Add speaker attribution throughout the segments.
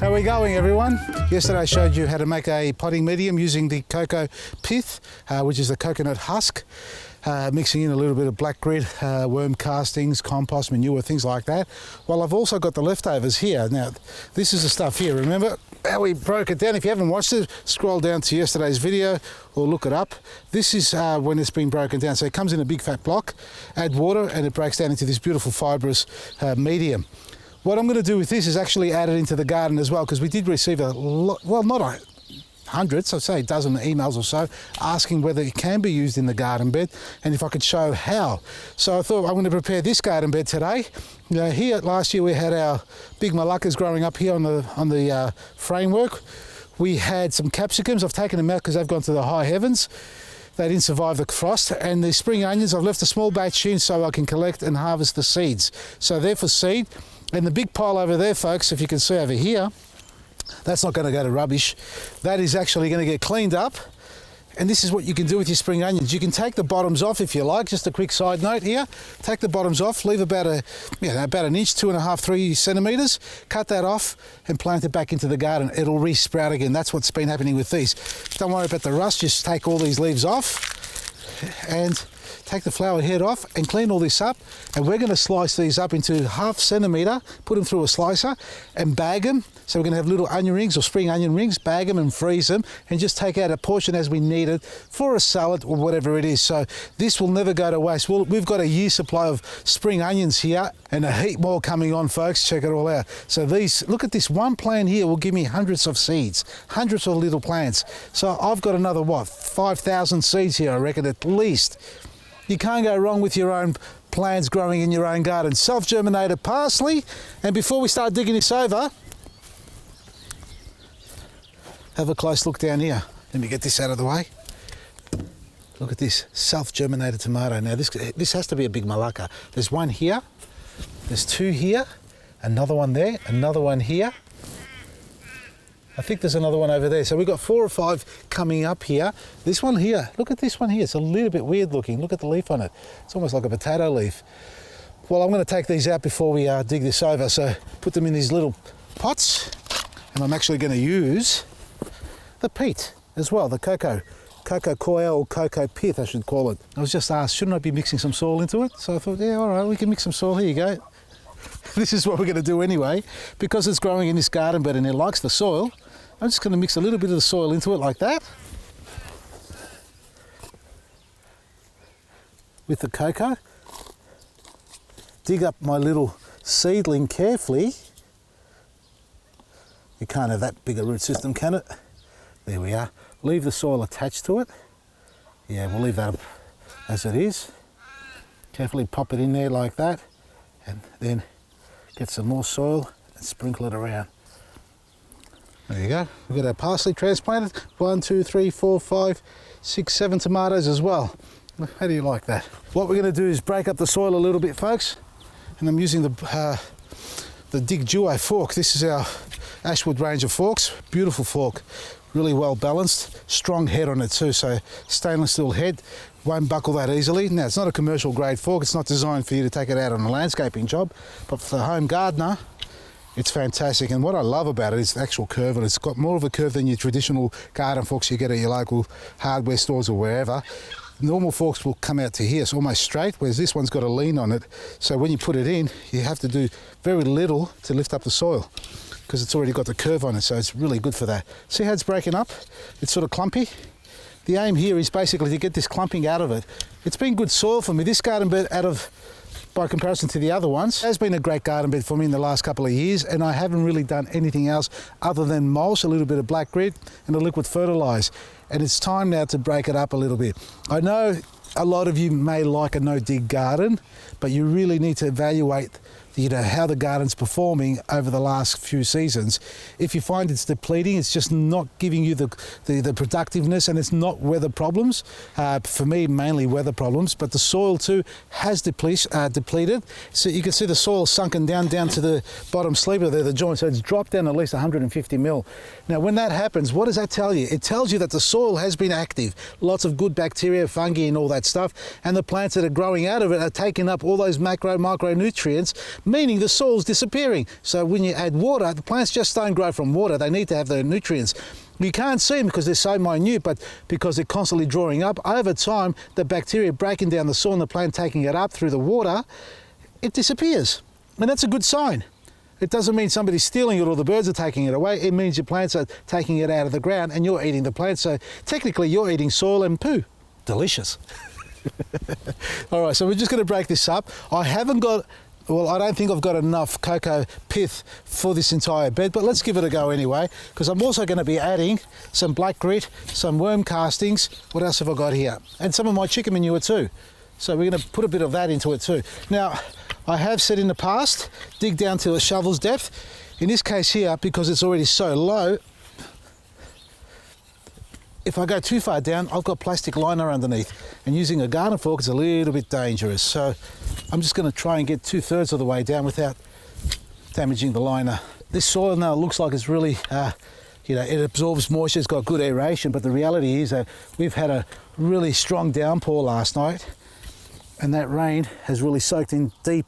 Speaker 1: How are we going, everyone? Yesterday I showed you how to make a potting medium using the Coco Pith, which is the coconut husk, mixing in a little bit of black grit, worm castings, compost, manure, things like that. Well, I've also got the leftovers here. Now, this is the stuff here. Remember how we broke it down? If you haven't watched it, scroll down to yesterday's video or look it up. This is when it's been broken down. So it comes in a big fat block, add water, and it breaks down into this beautiful fibrous medium. What I'm going to do with this is actually add it into the garden as well, because we did receive a lot, well, not hundreds, I'd say a dozen emails or so, asking whether it can be used in the garden bed and if I could show how. So I thought I'm going to prepare this garden bed today. Here last year we had our big malaccas growing up here on the framework. We had some capsicums. I've taken them out because they've gone to the high heavens. They didn't survive the frost. And the spring onions, I've left a small batch in so I can collect and harvest the seeds. So they're for seed. And the big pile over there, folks, if you can see over here, that's not going to go to rubbish. That is actually going to get cleaned up. And this is what you can do with your spring onions. You can take the bottoms off if you like. Just a quick side note here. Take the bottoms off, leave about an inch, 2.5, 3 centimetres. Cut that off and plant it back into the garden. It'll re-sprout again. That's what's been happening with these. Don't worry about the rust. Just take all these leaves off and take the flower head off and clean all this up. And we're going to slice these up into 0.5 centimetre, put them through a slicer and bag them. So we're going to have little onion rings or spring onion rings, bag them and freeze them and just take out a portion as we need it for a salad or whatever it is. So this will never go to waste. We've got a year's supply of spring onions here and a heap more coming on, folks. Check it all out. So these, look at this, one plant here will give me hundreds of seeds, hundreds of little plants. So I've got another, 5,000 seeds here, I reckon, at least. You can't go wrong with your own plants growing in your own garden. Self-germinated parsley. And before we start digging this over, have a close look down here. Let me get this out of the way. Look at this, self-germinated tomato. Now this has to be a big malacca. There's one here, there's two here, another one there, another one here. I think there's another one over there. So we've got 4 or 5 coming up here. This one here, look at this one here. It's a little bit weird looking. Look at the leaf on it. It's almost like a potato leaf. Well, I'm going to take these out before we dig this over. So put them in these little pots. And I'm actually going to use the peat as well, the cocoa coir or cocoa pith, I should call it. I was just asked, shouldn't I be mixing some soil into it? So I thought, yeah, all right, we can mix some soil. Here you go. This is what we're going to do anyway. Because it's growing in this garden bed and it likes the soil, I'm just going to mix a little bit of the soil into it like that. With the cocoa. Dig up my little seedling carefully. You can't have that big a root system, can it? There we are. Leave the soil attached to it. Yeah, we'll leave that up as it is. Carefully pop it in there like that. And then get some more soil and sprinkle it around. There you go. We've got our parsley transplanted. 1, 2, 3, 4, 5, 6, 7 tomatoes as well. How do you like that? What we're going to do is break up the soil a little bit, folks. And I'm using the Dig Duo fork. This is our Ashwood range of forks. Beautiful fork. Really well balanced. Strong head on it too. So stainless steel head. Won't buckle that easily. Now, it's not a commercial grade fork. It's not designed for you to take it out on a landscaping job. But for the home gardener, it's fantastic. And what I love about it is the actual curve. And it's got more of a curve than your traditional garden forks you get at your local hardware stores or wherever. Normal forks will come out to here. It's almost straight, whereas this one's got a lean on it. So when you put it in, you have to do very little to lift up the soil because it's already got the curve on it. So it's really good for that. See how it's breaking up? It's sort of clumpy. The aim here is basically to get this clumping out of it. It's been good soil for me. This garden bed, by comparison to the other ones, has been a great garden bed for me in the last couple of years, and I haven't really done anything else other than mulch, a little bit of black grit and a liquid fertilize. And it's time now to break it up a little bit. I know a lot of you may like a no-dig garden, but you really need to evaluate how the garden's performing over the last few seasons. If you find it's depleting, it's just not giving you the productiveness, and it's not weather problems. For me, mainly weather problems, but the soil too has depleted. So you can see the soil sunken down to the bottom sleeper there, the joint. So it's dropped down at least 150 mil. Now, when that happens, what does that tell you? It tells you that the soil has been active. Lots of good bacteria, fungi and all that stuff. And the plants that are growing out of it are taking up all those macronutrients, meaning the soil's disappearing. So when you add water, the plants just don't grow from water. They need to have the nutrients. You can't see them because they're so minute, but because they're constantly drawing up, over time, the bacteria breaking down the soil and the plant taking it up through the water, it disappears. And that's a good sign. It doesn't mean somebody's stealing it or the birds are taking it away. It means your plants are taking it out of the ground and you're eating the plants. So technically you're eating soil and poo. Delicious. All right, so we're just going to break this up. I haven't got, well, I don't think I've got enough cocoa pith for this entire bed, but let's give it a go anyway, because I'm also going to be adding some black grit, some worm castings. What else have I got here? And some of my chicken manure too. So we're going to put a bit of that into it too. Now, I have said in the past, dig down to a shovel's depth. In this case here, because it's already so low, if I go too far down, I've got plastic liner underneath, and using a garden fork is a little bit dangerous. So I'm just going to try and get 2/3 of the way down without damaging the liner. This soil now looks like it's really, it absorbs moisture, it's got good aeration, but the reality is that we've had a really strong downpour last night, and that rain has really soaked in deep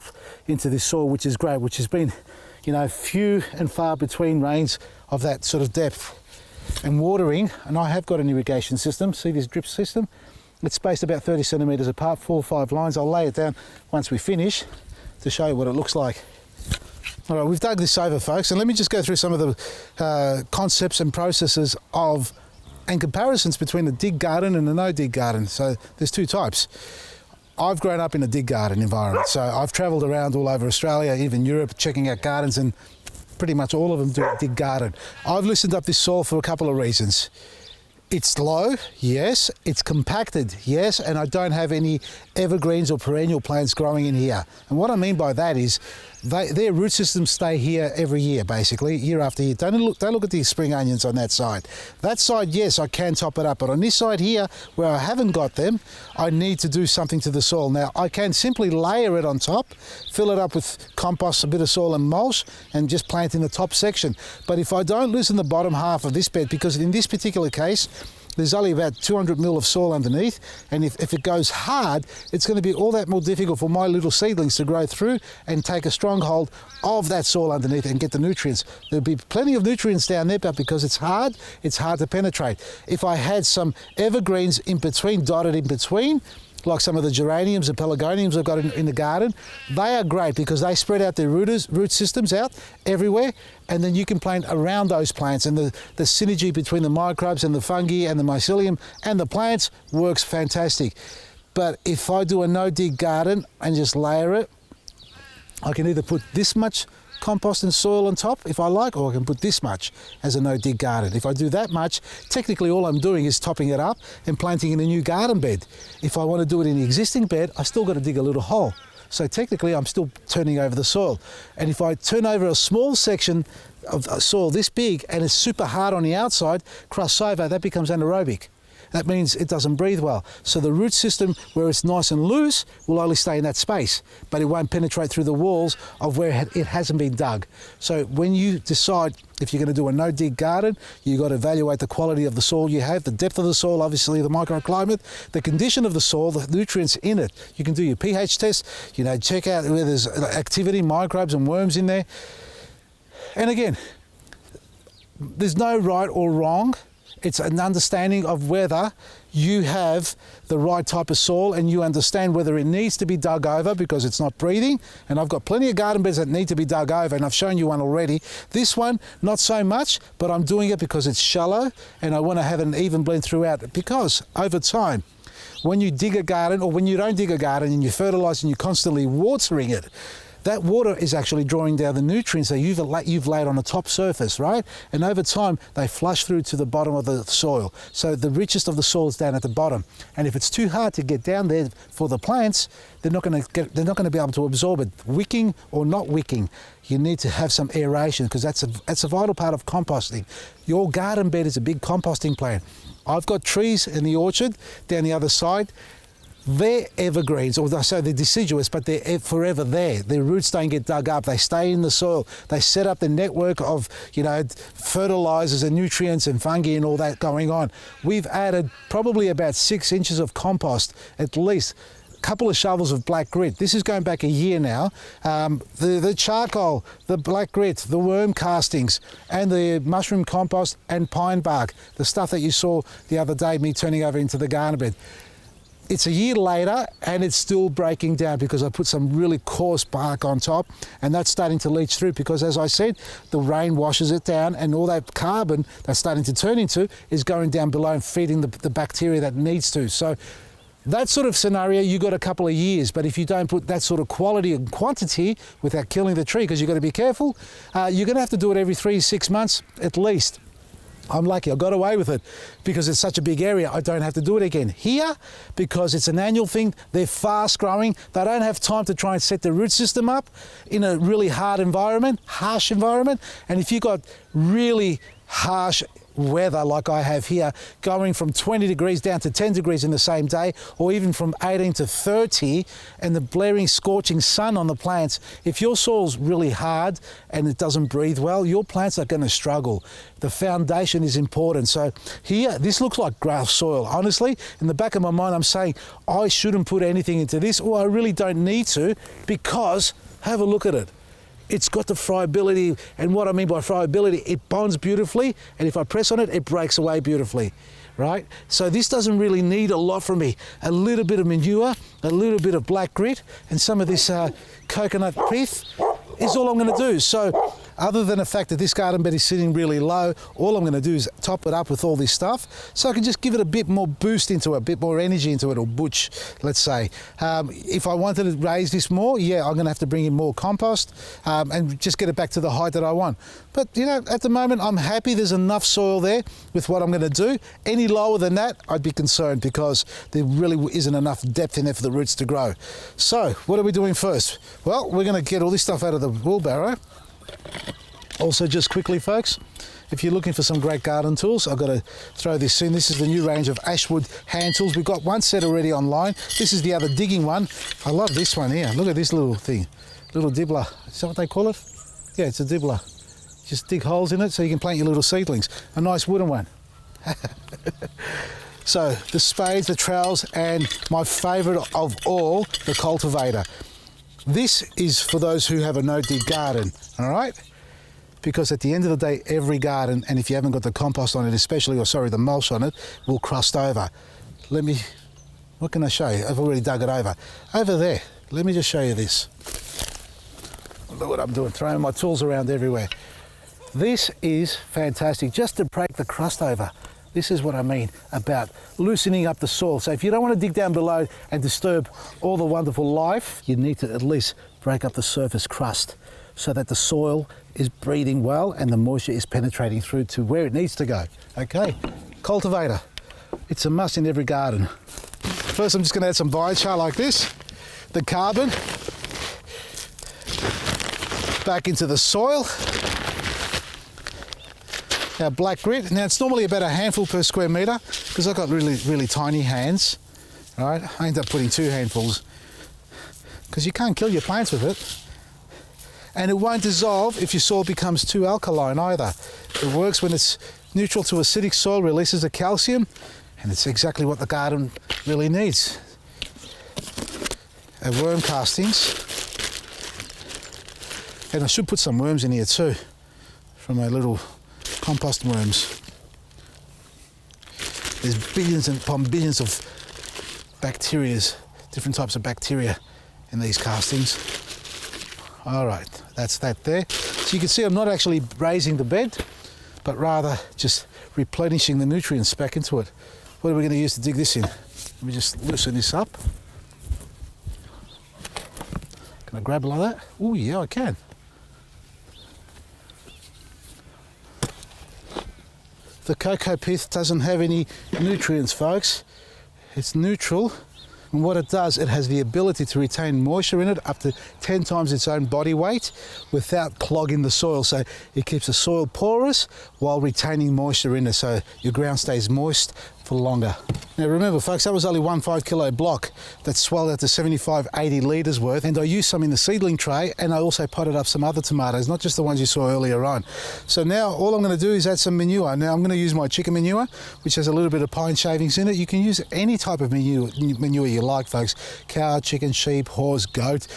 Speaker 1: into this soil, which is great, which has been, few and far between rains of that sort of depth. And watering, and I have got an irrigation system, see this drip system? It's spaced about 30 centimetres apart, 4 or 5 lines. I'll lay it down once we finish to show you what it looks like. All right, we've dug this over, folks, and let me just go through some of the concepts and processes and comparisons between the dig garden and the no dig garden. So there's two types. I've grown up in a dig garden environment, so I've travelled around all over Australia, even Europe, checking out gardens, and pretty much all of them do a dig garden. I've loosened up this soil for a couple of reasons. It's low, yes. It's compacted, yes. And I don't have any evergreens or perennial plants growing in here. And what I mean by that is their root systems stay here every year, basically, year after year. Don't look at the spring onions on that side. That side, yes, I can top it up. But on this side here, where I haven't got them, I need to do something to the soil. Now, I can simply layer it on top, fill it up with compost, a bit of soil and mulch, and just plant in the top section. But if I don't loosen the bottom half of this bed, because in this particular case, there's only about 200 mil of soil underneath, and if it goes hard, it's going to be all that more difficult for my little seedlings to grow through and take a strong hold of that soil underneath and get the nutrients. There'll be plenty of nutrients down there, but because it's hard to penetrate. If I had some evergreens in between, dotted in between, like some of the geraniums and pelargoniums I've got in the garden, they are great because they spread out their root systems out everywhere, and then you can plant around those plants, and the synergy between the microbes and the fungi and the mycelium and the plants works fantastic. But if I do a no-dig garden and just layer it, I can either put this much compost and soil on top if I like, or I can put this much as a no-dig garden. If I do that much, technically all I'm doing is topping it up and planting in a new garden bed. If I want to do it in the existing bed, I still got to dig a little hole. So technically I'm still turning over the soil. And if I turn over a small section of soil this big and it's super hard on the outside, crust over, that becomes anaerobic. That means it doesn't breathe well. So the root system, where it's nice and loose, will only stay in that space, but it won't penetrate through the walls of where it hasn't been dug. So when you decide if you're going to do a no-dig garden, you've got to evaluate the quality of the soil you have, the depth of the soil, obviously the microclimate, the condition of the soil, the nutrients in it. You can do your pH test, check out where there's activity, microbes and worms in there. And again, there's no right or wrong. It's an understanding of whether you have the right type of soil and you understand whether it needs to be dug over because it's not breathing. And I've got plenty of garden beds that need to be dug over, and I've shown you one already. This one, not so much, but I'm doing it because it's shallow and I want to have an even blend throughout, because over time, when you dig a garden or when you don't dig a garden and you fertilise and you're constantly watering it, that water is actually drawing down the nutrients that you've laid on the top surface, right? And over time, they flush through to the bottom of the soil. So the richest of the soil is down at the bottom. And if it's too hard to get down there for the plants, they're not going to be able to absorb it. Wicking or not wicking, you need to have some aeration, because that's a vital part of composting. Your garden bed is a big composting plant. I've got trees in the orchard down the other side. They're evergreens, or so they're deciduous, but they're forever there. Their roots don't get dug up. They stay in the soil. They set up the network of, fertilizers and nutrients and fungi and all that going on. We've added probably about 6 inches of compost, at least, couple of shovels of black grit. This is going back a year now. The charcoal, the black grit, the worm castings, and the mushroom compost and pine bark, the stuff that you saw the other day, me turning over into the garden bed. It's a year later and it's still breaking down because I put some really coarse bark on top, and that's starting to leach through because, as I said, the rain washes it down and all that carbon that's starting to turn into is going down below and feeding the bacteria that needs to. So that sort of scenario, you got a couple of years, but if you don't put that sort of quality and quantity without killing the tree, because you've got to be careful, you're going to have to do it every 3-6 months at least. I'm lucky I got away with it because it's such a big area. I don't have to do it again. Here, because it's an annual thing, they're fast growing. They don't have time to try and set the root system up in a really hard environment, harsh environment. And if you've got really harsh weather like I have here, going from 20 degrees down to 10 degrees in the same day, or even from 18 to 30, and the blaring scorching sun on the plants, if your soil's really hard and it doesn't breathe well, your plants are going to struggle. The foundation is important. So here, this looks like grass soil. Honestly, in the back of my mind, I'm saying I shouldn't put anything into this, or I really don't need to, because have a look at it. It's got the friability, and what I mean by friability, it bonds beautifully, and if I press on it, it breaks away beautifully, right? So this doesn't really need a lot from me. A little bit of manure, a little bit of black grit, and some of this coconut pith is all I'm going to do. So other than the fact that this garden bed is sitting really low, all I'm going to do is top it up with all this stuff so I can just give it a bit more boost into it, a bit more energy into it, or butch, let's say. If I wanted to raise this more, yeah, I'm going to have to bring in more compost and just get it back to the height that I want. But, you know, at the moment, I'm happy there's enough soil there with what I'm going to do. Any lower than that, I'd be concerned because there really isn't enough depth in there for the roots to grow. So, what are we doing first? Well, we're going to get all this stuff out of the wheelbarrow. Also, just quickly, folks, if you're looking for some great garden tools, I've got to throw this in. This is the new range of Ashwood hand tools. We've got one set already online. This is the other digging one. I love this one here. Look at this little thing, little dibbler. Is that what they call it? Yeah, it's a dibbler. Just dig holes in it so you can plant your little seedlings. A nice wooden one. So the spades, the trowels, and my favourite of all, the cultivator. This is for those who have a no-dig garden, all right? Because at the end of the day, every garden, and if you haven't got the compost on it especially, or sorry, the mulch on it, will crust over. What can I show you? I've already dug it over. Over there, let me just show you this. Look what I'm doing, throwing my tools around everywhere. This is fantastic, just to break the crust over. This is what I mean about loosening up the soil. So if you don't want to dig down below and disturb all the wonderful life, you need to at least break up the surface crust so that the soil is breathing well and the moisture is penetrating through to where it needs to go. Okay, cultivator. It's a must in every garden. First, I'm just going to add some biochar like this. The carbon back into the soil. Now black grit, now it's normally about a handful per square metre because I've got really, really tiny hands, right? I end up putting 2 handfuls because you can't kill your plants with it. And it won't dissolve if your soil becomes too alkaline either. It works when it's neutral to acidic soil, releases the calcium, and it's exactly what the garden really needs. And worm castings. And I should put some worms in here too, from my little compost worms. There's billions upon billions of bacteria, different types of bacteria in these castings. All right, that's that there. So you can see I'm not actually raising the bed, but rather just replenishing the nutrients back into it. What are we going to use to dig this in? Let me just loosen this up. Can I grab it like that? Oh yeah, I can. The cocoa pith doesn't have any nutrients, folks. It's neutral, and what it does, it has the ability to retain moisture in it up to 10 times its own body weight without clogging the soil. So it keeps the soil porous while retaining moisture in it, so your ground stays moist for longer. Now remember folks, that was only one 5 kilo block that swelled out to 75, 80 litres worth, and I used some in the seedling tray, and I also potted up some other tomatoes, not just the ones you saw earlier on. So now all I'm going to do is add some manure. Now I'm going to use my chicken manure, which has a little bit of pine shavings in it. You can use any type of manure you like folks, cow, chicken, sheep, horse, goat,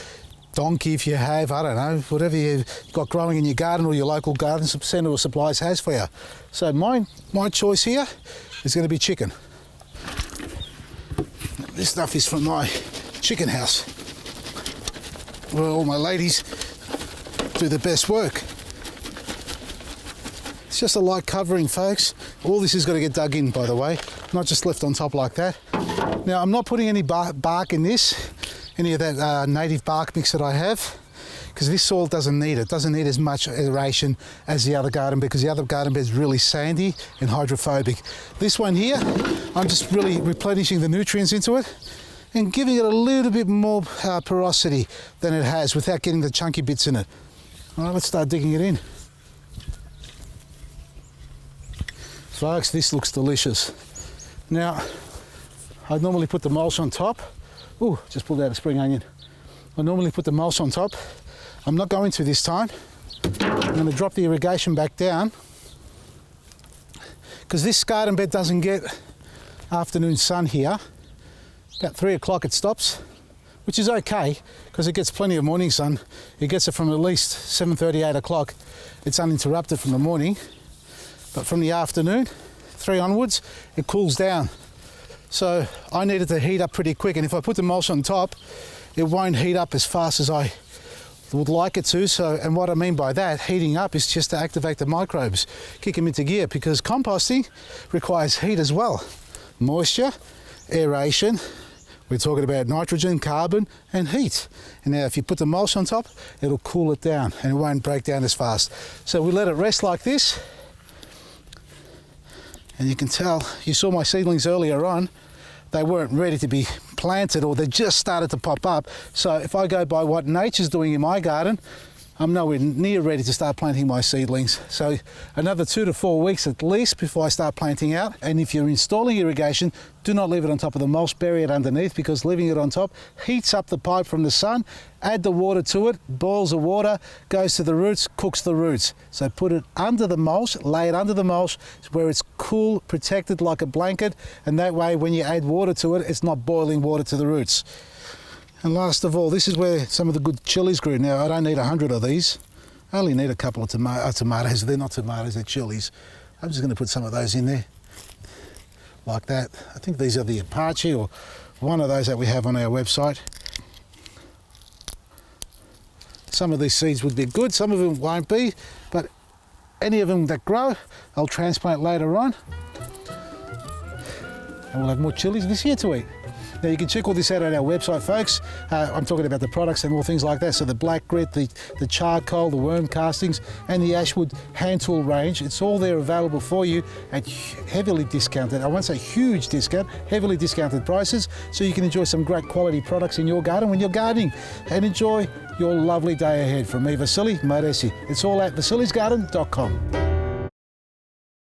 Speaker 1: donkey if you have, I don't know, whatever you've got growing in your garden or your local garden centre or supplies has for you. So my choice here is going to be chicken. This stuff is from my chicken house, where all my ladies do the best work. It's just a light covering folks. All this is going to get dug in, by the way, not just left on top like that. Now I'm not putting any bark in this, any of that native bark mix that I have, because this soil doesn't need it. It doesn't need as much aeration as the other garden, because the other garden bed is really sandy and hydrophobic. This one here, I'm just really replenishing the nutrients into it and giving it a little bit more porosity than it has without getting the chunky bits in it. All right, let's start digging it in. Folks, this looks delicious. Now, I normally put the mulch on top. Ooh, just pulled out a spring onion. I normally put the mulch on top. I'm not going to this time. I'm going to drop the irrigation back down, because this garden bed doesn't get afternoon sun here. About 3 o'clock it stops, which is okay because it gets plenty of morning sun. It gets it from at least 7:30, 8 o'clock. It's uninterrupted from the morning, but from the afternoon, 3 onwards, it cools down. So I need it to heat up pretty quick, and if I put the mulch on top, it won't heat up as fast as I would like it to. So, and what I mean by that, heating up, is just to activate the microbes, kick them into gear, because composting requires heat as well. Moisture, aeration, we're talking about nitrogen, carbon and heat. And now if you put the mulch on top, it'll cool it down and it won't break down as fast. So we let it rest like this, and you can tell, you saw my seedlings earlier on, they weren't ready to be planted, or they just started to pop up. So if I go by what nature's doing in my garden, I'm nowhere near ready to start planting my seedlings. So another 2 to 4 weeks at least before I start planting out. And if you're installing irrigation, do not leave it on top of the mulch, bury it underneath, because leaving it on top heats up the pipe from the sun. Add the water to it, boils the water, goes to the roots, cooks the roots. So put it under the mulch, lay it under the mulch where it's cool, protected like a blanket, and that way when you add water to it, it's not boiling water to the roots. And last of all, this is where some of the good chilies grew. Now, I don't need 100 of these. I only need a couple of tomatoes. They're not tomatoes, they're chilies. I'm just going to put some of those in there, like that. I think these are the Apache, or one of those that we have on our website. Some of these seeds would be good, some of them won't be, but any of them that grow, I'll transplant later on. And we'll have more chilies this year to eat. Now you can check all this out on our website folks. I'm talking about the products and all things like that. So the black grit, the charcoal, the worm castings and the Ashwood hand tool range, it's all there available for you at heavily discounted, I won't say huge discount, heavily discounted prices, so you can enjoy some great quality products in your garden when you're gardening, and enjoy your lovely day ahead. From me, Vasily Maresi. It's all at vasilisgarden.com.